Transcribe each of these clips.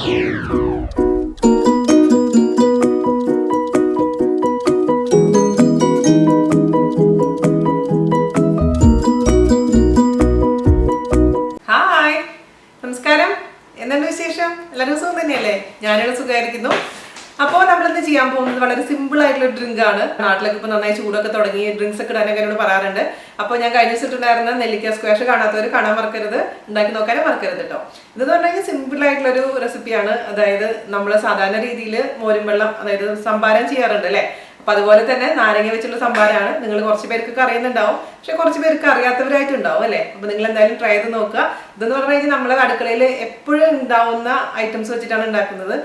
Hi, നമസ്കാരം. എന്താണ് വിശേഷം? എല്ലാവരും സുഖം തന്നെയല്ലേ? ഞാനിവിടെ സുഖമായിരിക്കുന്നു. അപ്പോൾ നമ്മളിന്ന് ചെയ്യാൻ പോകുന്നത് വളരെ സിമ്പിൾ ആയിട്ടുള്ള ഡ്രിങ്ക് ആണ്. നാട്ടിലൊക്കെ ഇപ്പോൾ നന്നായി ചൂടൊക്കെ തുടങ്ങി ഡ്രിങ്ക്സ് ഒക്കെ ഇടാനൊക്കെ എന്നോട് പറയാറുണ്ട്. അപ്പോൾ ഞാൻ കഴിഞ്ഞ ദിവസമായിട്ടുണ്ടായിരുന്ന നെല്ലിക്ക സ്ക്വാഷ് കാണാത്തവർ കാണാൻ മറക്കരുത്, ഉണ്ടാക്കി നോക്കാനും മറക്കരുത് കേട്ടോ. ഇതെന്ന് പറഞ്ഞു കഴിഞ്ഞാൽ സിമ്പിൾ ആയിട്ടുള്ളൊരു റെസിപ്പിയാണ്. അതായത് നമ്മൾ സാധാരണ രീതിയിൽ മോരും വെള്ളം, അതായത് സംഭാരം ചെയ്യാറുണ്ട് അല്ലേ? അപ്പൊ അതുപോലെ തന്നെ നാരങ്ങ വെച്ചുള്ള സംഭാരമാണ്. നിങ്ങൾ കുറച്ച് പേർക്കൊക്കെ അറിയുന്നുണ്ടാവും, പക്ഷെ കുറച്ച് പേർക്ക് അറിയാത്തവരായിട്ടുണ്ടാവും അല്ലേ? അപ്പൊ നിങ്ങൾ എന്തായാലും ട്രൈ ചെയ്ത് നോക്കുക. ഇതെന്ന് പറഞ്ഞു കഴിഞ്ഞാൽ നമ്മളെ അടുക്കളയിൽ എപ്പോഴും ഉണ്ടാവുന്ന ഐറ്റംസ് വെച്ചിട്ടാണ് ഉണ്ടാക്കുന്നത്.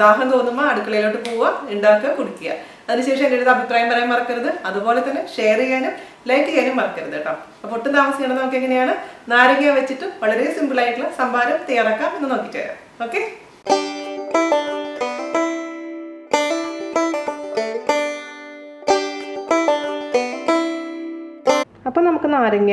ദാഹം തോന്നുമ്പോൾ അടുക്കളയിലോട്ട് പോവുക, ഉണ്ടാക്കുക, കുടിക്കുക. അതിനുശേഷം എൻ്റെ ഒരു അഭിപ്രായം പറയാൻ മറക്കരുത്. അതുപോലെ തന്നെ ഷെയർ ചെയ്യാനും ലൈക്ക് ചെയ്യാനും മറക്കരുത് കേട്ടോ. അപ്പോൾ ഒട്ടും താമസിക്കണം. നമുക്ക് എങ്ങനെയാണ് നാരങ്ങ വെച്ചിട്ട് വളരെ സിമ്പിൾ ആയിട്ടുള്ള സംഭാരം തയ്യാറാക്കാം എന്ന് നോക്കിയിട്ട് വരാം. ഓക്കെ. അപ്പോൾ നമുക്ക് നാരങ്ങ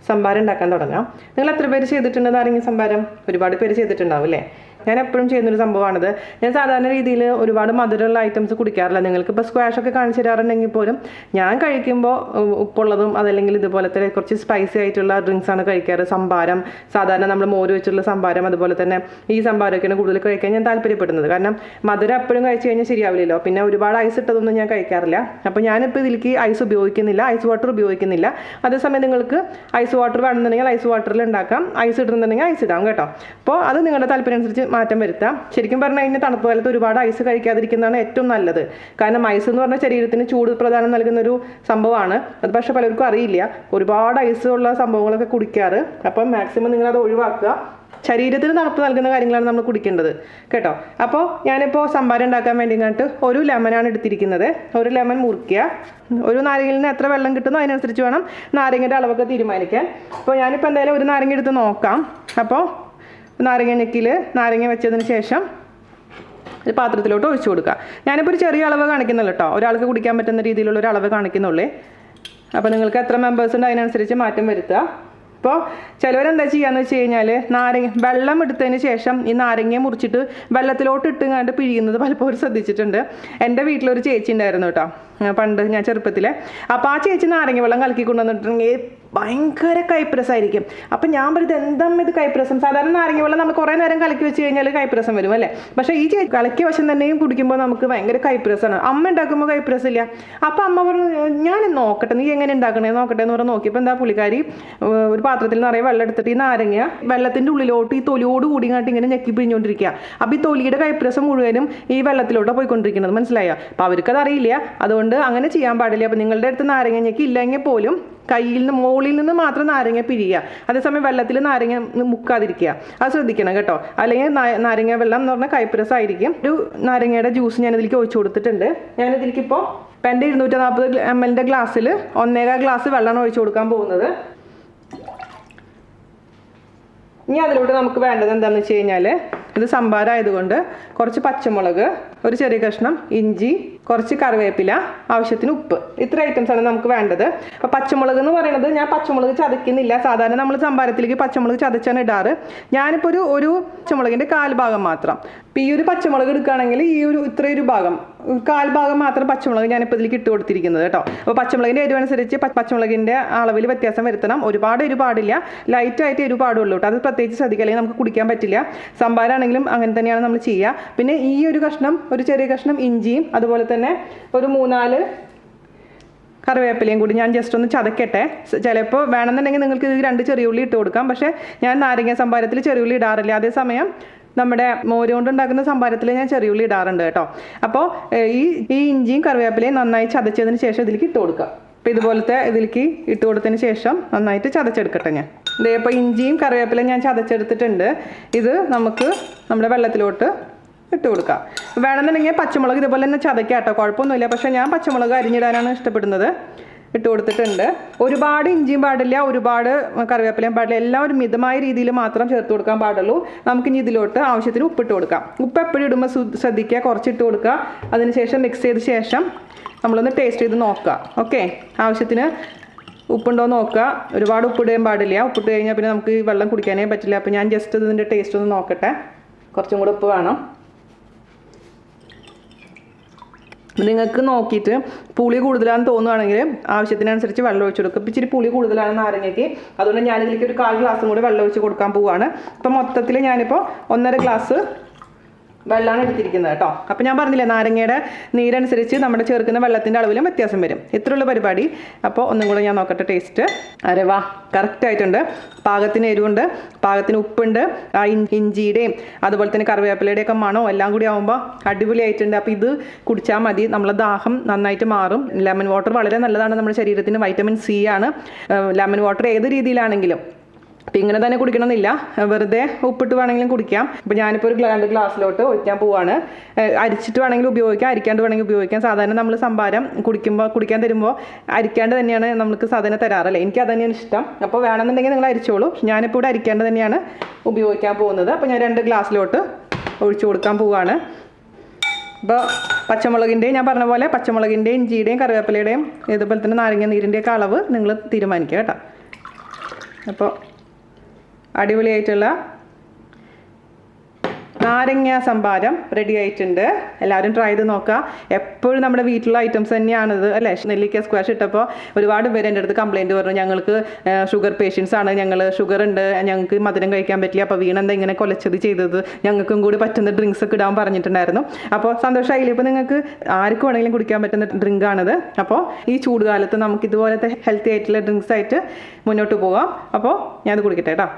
സംഭാരം ഉണ്ടാക്കാൻ തുടങ്ങാം. നിങ്ങൾ എത്ര പേര് ചെയ്തിട്ടുണ്ട് നാരങ്ങ സംഭാരം? ഒരുപാട് പേര് ചെയ്തിട്ടുണ്ടാവും അല്ലേ? ഞാൻ എപ്പോഴും ചെയ്യുന്നൊരു സംഭവമാണിത്. ഞാൻ സാധാരണ രീതിയിൽ ഒരുപാട് മധുരമുള്ള ഐറ്റംസ് കുടിക്കാറില്ല. നിങ്ങൾക്കിപ്പോൾ സ്ക്വാഷൊക്കെ കാണിച്ചു തരാറുണ്ടെങ്കിൽ പോലും ഞാൻ കഴിക്കുമ്പോൾ ഉപ്പുള്ളതും അതല്ലെങ്കിൽ ഇതുപോലത്തെ കുറച്ച് സ്പൈസി ആയിട്ടുള്ള ഡ്രിങ്ക്സാണ് കഴിക്കാറ്. സംഭാരം, സാധാരണ നമ്മൾ മോര് വെച്ചുള്ള സംഭാരം, അതുപോലെ തന്നെ ഈ സംഭാരമൊക്കെയാണ് കൂടുതൽ കഴിക്കാൻ ഞാൻ താല്പര്യപ്പെടുന്നത്. കാരണം മധുരം എപ്പോഴും കഴിച്ചു കഴിഞ്ഞാൽ ശരിയാവില്ലല്ലോ. പിന്നെ ഒരുപാട് ഐസ് ഇട്ടതൊന്നും ഞാൻ കഴിക്കാറില്ല. അപ്പോൾ ഞാനിപ്പോൾ ഇതിലേക്ക് ഐസ് ഉപയോഗിക്കുന്നില്ല, ഐസ് വാട്ടർ ഉപയോഗിക്കുന്നില്ല. അതേസമയം നിങ്ങൾക്ക് ഐസ് വാട്ടർ വേണമെന്നുണ്ടെങ്കിൽ ഐസ് വാട്ടറിൽ ഉണ്ടാക്കാം, ഐസ് ഇടുന്നുണ്ടെങ്കിൽ ഐസ് ഇടാം കേട്ടോ. അപ്പോൾ അത് നിങ്ങളുടെ താല്പര്യം അനുസരിച്ച് മാറ്റം വരുത്താം. ശരിക്കും പറഞ്ഞു കഴിഞ്ഞാൽ തണുപ്പ് കാലത്ത് ഒരുപാട് ഐസ് കഴിക്കാതിരിക്കുന്നതാണ് ഏറ്റവും നല്ലത്. കാരണം ഐസ് എന്ന് പറഞ്ഞാൽ ശരീരത്തിന് ചൂട് പ്രധാനം നൽകുന്നൊരു സംഭവമാണ്. അത് പക്ഷേ പലർക്കും അറിയില്ല. ഒരുപാട് ഐസ് ഉള്ള സംഭവങ്ങളൊക്കെ കുടിക്കാറ്. അപ്പം മാക്സിമം നിങ്ങളത് ഒഴിവാക്കുക. ശരീരത്തിന് തണുപ്പ് നൽകുന്ന കാര്യങ്ങളാണ് നമ്മൾ കുടിക്കേണ്ടത് കേട്ടോ. അപ്പോൾ ഞാനിപ്പോൾ സംഭാരം ഉണ്ടാക്കാൻ വേണ്ടി ഒരു ലെമനാണ് എടുത്തിരിക്കുന്നത്. ഒരു ലെമൺ മുറിക്കുക. ഒരു നാരങ്ങയിൽ നിന്ന് എത്ര വെള്ളം കിട്ടുന്നോ അതിനനുസരിച്ച് വേണം നാരങ്ങയുടെ അളവൊക്കെ തീരുമാനിക്കാൻ. അപ്പോൾ ഞാനിപ്പോൾ എന്തായാലും ഒരു നാരങ്ങ എടുത്ത് നോക്കാം. അപ്പോൾ നാരങ്ങ നെക്കിൽ നാരങ്ങ വെച്ചതിന് ശേഷം ഒരു പാത്രത്തിലോട്ട് ഒഴിച്ചു കൊടുക്കുക. ഞാനിപ്പോൾ ഒരു ചെറിയ അളവ് കാണിക്കുന്നുള്ളൂ കേട്ടോ. ഒരാൾക്ക് കുടിക്കാൻ പറ്റുന്ന രീതിയിലുള്ള ഒരു അളവ് കാണിക്കുന്നുള്ളൂ. അപ്പോൾ നിങ്ങൾക്ക് എത്ര മെമ്പേഴ്സ് ഉണ്ട് അതിനനുസരിച്ച് മാറ്റം വരുത്തുക. അപ്പോൾ ചിലവരെന്താ ചെയ്യാന്ന് വെച്ച് കഴിഞ്ഞാൽ വെള്ളം എടുത്തതിന് ശേഷം ഈ നാരങ്ങ മുറിച്ചിട്ട് വെള്ളത്തിലോട്ട് ഇട്ടുകൊണ്ട് പിഴിയുന്നത് പലപ്പോഴും ശ്രദ്ധിച്ചിട്ടുണ്ട്. എൻ്റെ വീട്ടിലൊരു ചേച്ചി ഉണ്ടായിരുന്നു കേട്ടോ, പണ്ട് ഞാൻ ചെറുപ്പത്തിലെ. അപ്പോൾ ആ ചേച്ചി നാരങ്ങ വെള്ളം കലക്കി കൊണ്ടുവന്നിട്ടുണ്ടെങ്കിൽ ഭയങ്കര കൈപ്രസമായിരിക്കും. അപ്പം ഞാൻ പറയുന്നത് എന്താ ഇത് കൈപ്രസം? സാധാരണ നാരങ്ങ വെള്ളം നമ്മൾ കുറേ നേരം കലക്കി വെച്ച് കഴിഞ്ഞാൽ കൈപ്രസം വരും അല്ലേ? പക്ഷേ ഈ കലക്കിയ വശം തന്നെയും കുടിക്കുമ്പോൾ നമുക്ക് ഭയങ്കര കൈപ്രസമാണ്. അമ്മ ഉണ്ടാക്കുമ്പോൾ കൈപ്രസില്ല. അപ്പോൾ അമ്മ പറഞ്ഞു ഞാൻ നോക്കട്ടെ, നീ എങ്ങനെ ഉണ്ടാക്കണേ നോക്കട്ടെ എന്ന് പറഞ്ഞ് നോക്കിയപ്പോൾ എന്താ പുള്ളിക്കാരി ഒരു പാത്രത്തിൽ നിറയെ വെള്ളം എടുത്തിട്ട് ഈ നാരങ്ങ വെള്ളത്തിൻ്റെ ഉള്ളിലോട്ട് ഈ തൊലിയോട് കൂടിങ്ങാട്ട് ഇങ്ങനെ ഞെക്കി പിഴിഞ്ഞുകൊണ്ടിരിക്കുക. അപ്പോൾ ഈ തൊലിയുടെ കൈപ്രസം മുഴുവനും ഈ വെള്ളത്തിലോട്ട് പോയിക്കൊണ്ടിരിക്കുന്നത് മനസ്സിലായോ? അപ്പോൾ അവർക്കത് അറിയില്ല. അതുകൊണ്ട് അങ്ങനെ ചെയ്യാൻ പാടില്ല. അപ്പോൾ നിങ്ങളുടെ അടുത്ത് നാരങ്ങ ഞെക്കി ഇല്ലെങ്കിൽ പോലും കയ്യിൽ നിന്ന് മുകളിൽ നിന്ന് മാത്രം നാരങ്ങ പിഴിയുക. അതേസമയം വെള്ളത്തിൽ നാരങ്ങ മുക്കാതിരിക്കുക. അത് ശ്രദ്ധിക്കണം കേട്ടോ. അല്ലെങ്കിൽ നാരങ്ങ വെള്ളം എന്ന് പറഞ്ഞാൽ കൈപ്രസായിരിക്കും. ഒരു നാരങ്ങയുടെ ജ്യൂസ് ഞാനിതിലേക്ക് ഒഴിച്ചു കൊടുത്തിട്ടുണ്ട്. ഞാനിതിലേക്ക് ഇപ്പോൾ എൻ്റെ 240 ml ഗ്ലാസ്സിൽ 1.25 ഗ്ലാസ് വെള്ളമാണ് ഒഴിച്ചു കൊടുക്കാൻ പോകുന്നത്. ഇനി അതിലൂടെ നമുക്ക് വേണ്ടത് എന്താണെന്ന് വെച്ച് കഴിഞ്ഞാൽ, ഇത് സംഭാരം ആയതുകൊണ്ട് കുറച്ച് പച്ചമുളക്, ഒരു ചെറിയ കഷ്ണം ഇഞ്ചി, കുറച്ച് കറിവേപ്പില, ആവശ്യത്തിന് ഉപ്പ്, ഇത്ര ഐറ്റംസാണ് നമുക്ക് വേണ്ടത്. അപ്പോൾ പച്ചമുളക് എന്ന് പറയുന്നത് ഞാൻ പച്ചമുളക് ചതയ്ക്കുന്നില്ല. സാധാരണ നമ്മൾ സംഭാരത്തിലേക്ക് പച്ചമുളക് ചതച്ചാണ് ഇടാറ്. ഞാനിപ്പോൾ ഒരു പച്ചമുളകിൻ്റെ 1/4 ഭാഗം മാത്രം. ഇപ്പോൾ ഈ ഒരു പച്ചമുളക് എടുക്കുകയാണെങ്കിൽ ഈ ഇത്രയൊരു ഭാഗം 1/4 ഭാഗം മാത്രം പച്ചമുളക് ഞാനിപ്പോൾ ഇതിലേക്ക് ഇട്ട് കൊടുത്തിരിക്കുന്നത് കേട്ടോ. അപ്പോൾ പച്ചമുളകിൻ്റെ എരിവനുസരിച്ച് പച്ചമുളകിൻ്റെ അളവിൽ വ്യത്യാസം വരുത്തണം. ഒരുപാട് എരിവ് പാടില്ല, ലൈറ്റായിട്ട് എരിവ് പാടുള്ളൂ കേട്ടോ. അത് പ്രത്യേകിച്ച് ശ്രദ്ധിക്കുക, അല്ലെങ്കിൽ നമുക്ക് കുടിക്കാൻ പറ്റില്ല. സംഭാരാണെങ്കിലും അങ്ങനെ തന്നെയാണ് നമ്മൾ ചെയ്യുക. പിന്നെ ഈ ഒരു ചെറിയ കഷ്ണം ഇഞ്ചിയും അതുപോലെ തന്നെ ഒരു 3-4 കറിവേപ്പിലയും കൂടി ഞാൻ ജസ്റ്റ് ഒന്ന് ചതക്കട്ടെ. ചിലപ്പോൾ വേണമെന്നുണ്ടെങ്കിൽ നിങ്ങൾക്ക് ഇത് 2 ചെറിയുള്ളി ഇട്ട് കൊടുക്കാം. പക്ഷേ ഞാൻ നാരങ്ങ സംഭാരത്തിൽ ചെറിയുള്ളി ഇടാറില്ല. അതേസമയം നമ്മുടെ മോര് കൊണ്ടുണ്ടാക്കുന്ന സംഭാരത്തിൽ ഞാൻ ചെറിയുള്ളി ഇടാറുണ്ട് കേട്ടോ. അപ്പോൾ ഈ ഇഞ്ചിയും കറിവേപ്പിലയും നന്നായി ചതച്ചതിന് ശേഷം ഇതിലേക്ക് ഇട്ട് കൊടുക്കാം. അപ്പോൾ ഇതുപോലത്തെ ഇതിലേക്ക് ഇട്ട് കൊടുത്തതിന് ശേഷം നന്നായിട്ട് ചതച്ചെടുക്കട്ടെ ഞാൻ. ഇപ്പോൾ ഇഞ്ചിയും കറിവേപ്പിലയും ഞാൻ ചതച്ചെടുത്തിട്ടുണ്ട്. ഇത് നമുക്ക് നമ്മുടെ വെള്ളത്തിലോട്ട് ഇട്ട് കൊടുക്കാം. വേണമെന്നുണ്ടെങ്കിൽ പച്ചമുളക് ഇതുപോലെ തന്നെ ചതയ്ക്കാം കേട്ടോ, കുഴപ്പമൊന്നുമില്ല. പക്ഷേ ഞാൻ പച്ചമുളക് അരിഞ്ഞിടാനാണ് ഇഷ്ടപ്പെടുന്നത്. ഇട്ട് കൊടുത്തിട്ടുണ്ട്. ഒരുപാട് ഇഞ്ചിയും പാടില്ല, ഒരുപാട് കറിവേപ്പിലയും പാടില്ല. എല്ലാം ഒരു മിതമായ രീതിയിൽ മാത്രം ചേർത്ത് കൊടുക്കാൻ പാടുള്ളൂ. നമുക്കിനി ഇതിലോട്ട് ആവശ്യത്തിന് ഉപ്പിട്ട് കൊടുക്കാം. ഉപ്പ് എപ്പോഴും ഇടുമ്പോൾ ശ്രദ്ധിക്കുക, കുറച്ചിട്ട് കൊടുക്കുക. അതിനുശേഷം മിക്സ് ചെയ്ത ശേഷം നമ്മളൊന്ന് ടേസ്റ്റ് ചെയ്ത് നോക്കുക. ഓക്കെ, ആവശ്യത്തിന് ഉപ്പുണ്ടോ നോക്കുക. ഒരുപാട് ഉപ്പിടാൻ പാടില്ല. ഉപ്പിട്ട് കഴിഞ്ഞാൽ പിന്നെ നമുക്ക് ഈ വെള്ളം കുടിക്കാനേ പറ്റില്ല. അപ്പോൾ ഞാൻ ജസ്റ്റ് ഇതിൻ്റെ ടേസ്റ്റ് ഒന്ന് നോക്കട്ടെ. കുറച്ചും കൂടെ ഉപ്പ് വേണം. നിങ്ങൾക്ക് നോക്കിയിട്ട് പുളി കൂടുതലാണെന്ന് തോന്നുകയാണെങ്കിൽ ആവശ്യത്തിനനുസരിച്ച് വെള്ളം ഒഴിച്ച് കൊടുക്കും. ഇപ്പം ഇച്ചിരി പുളി കൂടുതലാണ് നാരങ്ങയ്ക്ക്, അതുകൊണ്ട് ഞാനിതിലേക്ക് ഒരു 1/4 ഗ്ലാസും കൂടി വെള്ളം ഒഴിച്ച് കൊടുക്കാൻ പോവുകയാണ്. അപ്പം മൊത്തത്തിൽ ഞാനിപ്പോൾ 1.5 ഗ്ലാസ് വെള്ളമാണ് എടുത്തിരിക്കുന്നത് കേട്ടോ. അപ്പോൾ ഞാൻ പറഞ്ഞില്ലേ, നാരങ്ങയുടെ നീരനുസരിച്ച് നമ്മുടെ ചേർക്കുന്ന വെള്ളത്തിൻ്റെ അളവിലും വ്യത്യാസം വരും. ഇത്രയുള്ള പരിപാടി. അപ്പോൾ ഒന്നും കൂടെ ഞാൻ നോക്കട്ടെ ടേസ്റ്റ്. അരെ വാ, കറക്റ്റായിട്ടുണ്ട്. പാകത്തിന് എരിവുണ്ട്, പാകത്തിന് ഉപ്പുണ്ട്, ആ ഇഞ്ചിയുടെയും അതുപോലെ തന്നെ കറിവേപ്പിലയുടെയൊക്കെ മണോ എല്ലാം കൂടി ആകുമ്പോൾ അടിപൊളിയായിട്ടുണ്ട്. അപ്പോൾ ഇത് കുടിച്ചാൽ മതി, നമ്മളെ ദാഹം നന്നായിട്ട് മാറും. ലെമൺ വാട്ടർ വളരെ നല്ലതാണ് നമ്മുടെ ശരീരത്തിന്. വൈറ്റമിൻ സി ആണ് ലെമൺ വാട്ടർ ഏത് രീതിയിലാണെങ്കിലും. അപ്പം ഇങ്ങനെ തന്നെ കുടിക്കണമെന്നില്ല, വെറുതെ ഉപ്പിട്ട് വേണമെങ്കിലും കുടിക്കാം. അപ്പോൾ ഞാനിപ്പോൾ ഒരു 2 ഗ്ലാസ്സിലോട്ട് ഒഴിക്കാൻ പോവാണ്. അരിച്ചിട്ട് വേണമെങ്കിൽ ഉപയോഗിക്കാം, അരിക്കാണ്ട് വേണമെങ്കിൽ ഉപയോഗിക്കാം. സാധാരണ നമ്മൾ സംഭാരം കുടിക്കാൻ തരുമ്പോൾ അരിക്കാണ്ട് തന്നെയാണ് നമുക്ക് സാധാരണ തരാറല്ലേ. എനിക്ക് അത് തന്നെയാണ് ഇഷ്ടം. അപ്പോൾ വേണമെന്നുണ്ടെങ്കിൽ നിങ്ങൾ അരിച്ചോളൂ. ഞാനിപ്പോൾ ഇവിടെ അരിക്കാണ്ട് തന്നെയാണ് ഉപയോഗിക്കാൻ പോകുന്നത്. അപ്പോൾ ഞാൻ 2 ഗ്ലാസ്സിലോട്ട് ഒഴിച്ചു കൊടുക്കാൻ പോവുകയാണ്. അപ്പോൾ പച്ചമുളകിൻ്റെയും ഞാൻ പറഞ്ഞ പോലെ പച്ചമുളകിൻ്റെയും ഇഞ്ചിയുടെയും കറിവേപ്പിലയുടെയും ഇതുപോലെ തന്നെ നാരങ്ങ നീരിൻ്റെയൊക്കെ അളവ് നിങ്ങൾ തീരുമാനിക്കുക കേട്ടോ. അപ്പോൾ അടിപൊളിയായിട്ടുള്ള നാരങ്ങ സംഭാരം റെഡി ആയിട്ടുണ്ട്. എല്ലാവരും ട്രൈ ചെയ്ത് നോക്കുക. എപ്പോഴും നമ്മുടെ വീട്ടിലുള്ള ഐറ്റംസ് തന്നെയാണിത് അല്ലേ. നെല്ലിക്ക സ്ക്വാഷ് ഇട്ടപ്പോൾ ഒരുപാട് പേര് എൻ്റെ അടുത്ത് കംപ്ലയിൻറ്റ് പറഞ്ഞു, ഞങ്ങൾക്ക് ഷുഗർ പേഷ്യൻസ് ആണ്, ഞങ്ങൾ ഷുഗർ ഉണ്ട്, ഞങ്ങൾക്ക് മധുരം കഴിക്കാൻ പറ്റില്ല, അപ്പോൾ വീണെന്താ ഇങ്ങനെ കൊലച്ചത് ചെയ്തത്, ഞങ്ങൾക്കും കൂടി പറ്റുന്ന ഡ്രിങ്ക്സ് ഒക്കെ ഇടാൻ പറഞ്ഞിട്ടുണ്ടായിരുന്നു. അപ്പോൾ സന്തോഷമായില്ലേ. ഇപ്പോൾ നിങ്ങൾക്ക് ആർക്കും വേണമെങ്കിലും കുടിക്കാൻ പറ്റുന്ന ഡ്രിങ്കാണിത്. അപ്പോൾ ഈ ചൂടുകാലത്ത് നമുക്ക് ഇതുപോലത്തെ ഹെൽത്തി ആയിട്ടുള്ള ഡ്രിങ്ക്സ് ആയിട്ട് മുന്നോട്ട് പോകാം. അപ്പോൾ ഞാനത് കുടിക്കട്ടെ കേട്ടോ.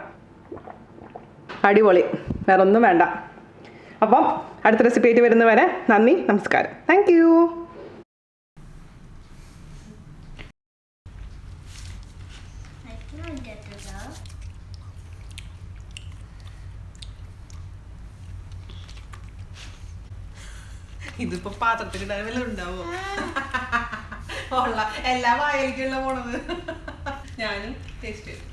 അടിപൊളി, വേറെ ഒന്നും വേണ്ട. അപ്പം അടുത്ത റെസിപ്പി ആയിട്ട് വരുന്നവരെ നന്ദി, നമസ്കാരം. Thank you. ഇതിപ്പോ പാത്രത്തിൽ ഇടാൻ വല്ല ഉണ്ടാവോ? എല്ലാ വായലിക്കുള്ള പോണത്. ഞാനും ടേസ്റ്റ് ചെയ്തു.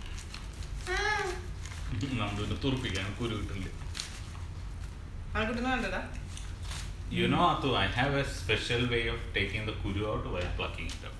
You know, Atu, I have a special way of taking the kuru out while plucking it up.